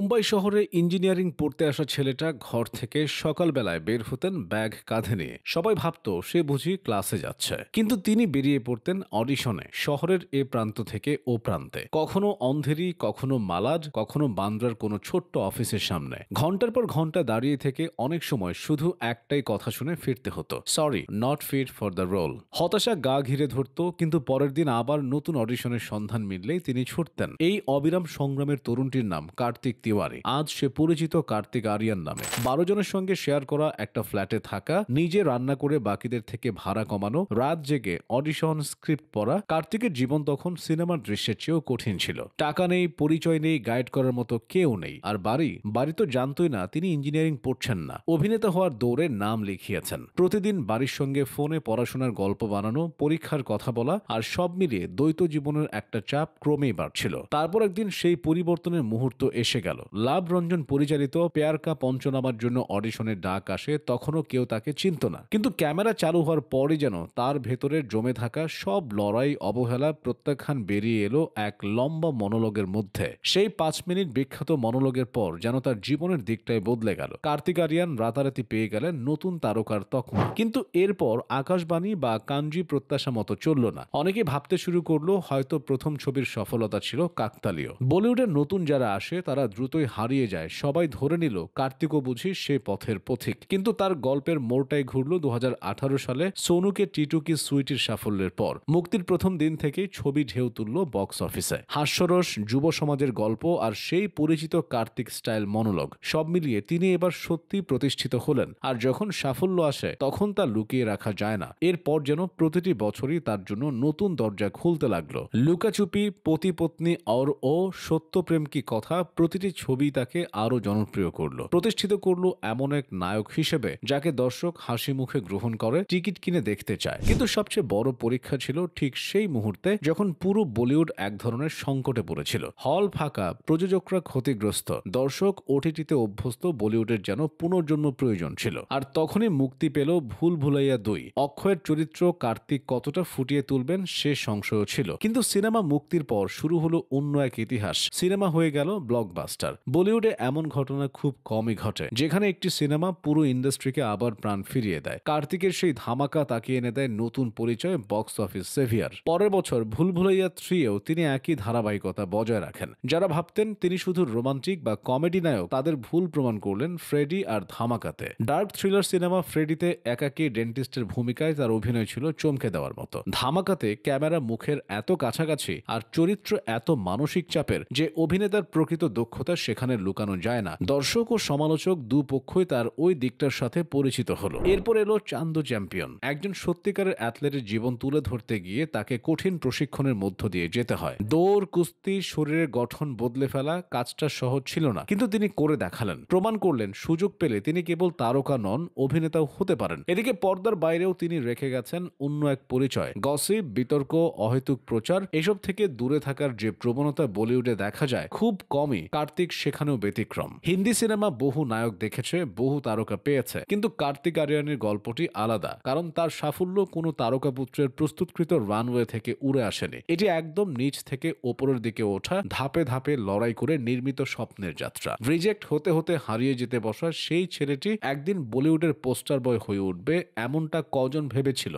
মুম্বাই শহরে ইঞ্জিনিয়ারিং পড়তে আসা ছেলেটা ঘর থেকে সকালবেলায় বের হতেন ব্যাগ কাঁধে নিয়ে। সবাই ভাবত সে বুঝি ক্লাসে যাচ্ছে, কিন্তু তিনি বেরিয়ে পড়তেন অডিশনে শহরের এ প্রান্ত থেকে ও প্রান্তে, কখনো অন্ধেরি, কখনো মালাড, কখনো বান্দ্রার কোনো ছোট্ট অফিসের সামনে। ঘন্টার পর ঘন্টা দাঁড়িয়ে থেকে অনেক সময় শুধু একটাই কথা শুনে ফিরতে হতো, sorry, not fit for the role. হতাশা গা ঘিরে ধরত, কিন্তু পরের দিন আবার নতুন অডিশনের সন্ধান মিললেই তিনি ছুটতেন। এই অবিরাম সংগ্রামের তরুণটির নাম কার্তিক তিওয়ারি। আজ সে পরিচিত কার্তিক আরিয়ান নামে। 12 জনের সঙ্গে শেয়ার করা একটা ফ্ল্যাটে থাকা, নিজে রান্না করে বাকিদের থেকে ভাড়া কমানো, রাত জেগে অডিশন, স্ক্রিপ্ট পড়া। কার্তিকের জীবন তখন সিনেমার দৃশ্যের চেয়েও কঠিন ছিল। টাকা নেই, পরিচয় নেই, গাইড করার মতো কেউ নেই। আর বাড়ি তো জানতই না তিনি ইঞ্জিনিয়ারিং পড়ছেন না, অভিনেতা হওয়ার দৌড়ে নাম লিখিয়েছেন। প্রতিদিন বাড়ির সঙ্গে ফোনে পড়াশোনার গল্প বানানো, পরীক্ষার কথা বলা, আর সব মিলিয়ে দ্বৈত জীবনের একটা চাপ ক্রমেই বাড়ছিল। তারপর একদিন সেই পরিবর্তনের মুহূর্ত এসে গেল। লাভ রঞ্জন পরিচালিত পেয়ার কা পঞ্চনামার জন্য অডিশনের ডাক আসে। তখনও কেউ তাকে চিনত না, কিন্তু ক্যামেরা চালু হওয়ার পরই যেন তার ভেতরে জমে থাকা সব লড়াই, অবহেলা, প্রত্যাখ্যান বেরিয়ে এলো এক লম্বা মনোলগের মধ্যে। সেই 5 মিনিট বিখ্যাত মনোলগের পর যেন তার জীবনের দিকটাই বদলে গেল। কার্তিক আরিয়ান রাতারাতি পেয়ে গেলেন নতুন তারকার তকমা। কিন্তু এরপর আকাশবাণী বা কাঞ্জি প্রত্যাশা মতো চলল না। অনেকে ভাবতে শুরু করলো হয়তো প্রথম ছবির সফলতা ছিল কাকতালীয়। বলিউডের নতুন যারা আসে তারা দ্রুতই হারিয়ে যায়। সবাই ধরে নিল কার্তিকও বুঝি সে পথের পথিক। কিন্তু তার গল্পের মোড়টাই ঘুরল 2018 সালে সোনুকে টিটু কি সুইটির সাফল্যের পর। মুক্তির প্রথম দিন থেকেই ছবি ঢেউ তুলল বক্স অফিসে। হাস্যরস, যুব সমাজের গল্প আর সেই পরিচিত কার্তিক স্টাইল মনোলগ, সব মিলিয়ে তিনি এবার সত্যি প্রতিষ্ঠিত হলেন। আর যখন সাফল্য আসে তখন তা লুকিয়ে রাখা যায় না। এরপর যেন প্রতিটি বছরই তার জন্য নতুন দরজা খুলতে লাগলো। লুকাচুপি, পতি পত্নী और ও, সত্যপ্রেম কি কথা, প্রতিটি ছবি তাকে আরো জনপ্রিয় করলো, প্রতিষ্ঠিত করলো এমন এক নায়ক হিসেবে যাকে দর্শক হাসি মুখে গ্রহণ করে, টিকিট কিনে দেখতে চায়। কিন্তু সবচেয়ে বড় পরীক্ষা ছিল ঠিক সেই মুহূর্তে যখন পুরো বলিউড এক ধরনের সংকটে পড়েছিল। হল ফাঁকা, প্রযোজকরা ক্ষতিগ্রস্ত, দর্শক ওটিটিতে অভ্যস্ত। বলিউডের যেন পুনর্জন্ম প্রয়োজন ছিল। আর তখনই মুক্তি পেল ভুল ভুলাইয়া 2। অক্ষয়ের চরিত্র কার্তিক কতটা ফুটিয়ে তুলবেন সে সংশয় ছিল, কিন্তু সিনেমা মুক্তির পর শুরু হলো অন্য এক ইতিহাস। সিনেমা হয়ে গেল ব্লকবাস্টার। বলিউডে এমন ঘটনা খুব কমই ঘটে যেখানে একটি সিনেমা পুরো ইন্ডাস্ট্রিকে আবার প্রাণ ফিরিয়ে দেয়। কার্তিকের সেই ধামাকা তাকে এনে দেয় নতুন পরিচয়, বক্স অফিস সেভিয়ার। পরের বছর ভুল ভুলাইয়া 3-এও তিনি একই ধারাবাহিকতা বজায় রাখেন। যারা ভাবতেন তিনি শুধু রোমান্টিক বা কমেডি নায়ক, তাদের ভুল প্রমাণ করলেন ফ্রেডি আর ধামাকাতে। ডার্ক থ্রিলার সিনেমা ফ্রেডিতে একাকী ডেন্টিস্টের ভূমিকায় তার অভিনয় ছিল চমকে দেওয়ার মতো। ধামাকাতে ক্যামেরা মুখের এত কাছাকাছি আর চরিত্র এত মানসিক চাপের যে অভিনেতার প্রকৃত দক্ষতা সেখানে লুকানো যায় না। দর্শক ও সমালোচক দুপক্ষই তার ওই দিকটার সাথে পরিচিত হলো। এরপর এলো চান্দু চ্যাম্পিয়ন। একজন সত্যিকারের অ্যাথলেটের জীবন তুলে ধরতে গিয়ে তাকে কঠিন প্রশিক্ষণের মধ্য দিয়ে যেতে হয়। দৌড়, কুস্তি, শরীরের গঠন বদলে ফেলা, কাজটা সহজ ছিল না, কিন্তু তিনি করে দেখালেন। প্রমাণ করলেন সুযোগ পেলে তিনি কেবল তারকা নন, অভিনেতাও হতে পারেন। এদিকে পর্দার বাইরেও তিনি রেখে গেছেন অন্য এক পরিচয়। গসিপ, বিতর্ক, অহেতুক প্রচার, এসব থেকে দূরে থাকার যে প্রবণতা বলিউডে দেখা যায় খুব কমই, কার্তিক সেখানেও ব্যতিক্রম। হিন্দি সিনেমা বহু নায়ক দেখেছে, বহু তারকা পেয়েছে, কিন্তু কার্তিক আরিয়ানের গল্পটি আলাদা, কারণ তার সাফল্য কোনো তারকাপুত্রের প্রস্তুতকৃত রানওয়ে থেকে উড়ে আসেনি। এটি একদম নিচ থেকে ওপরের দিকে ওঠা, ধাপে ধাপে লড়াই করে নির্মিত স্বপ্নের যাত্রা। রিজেক্ট হতে হতে হারিয়ে যেতে বসা সেই ছেলেটি একদিন বলিউডের পোস্টার বয় হয়ে উঠবে, এমনটা কজন ভেবেছিল?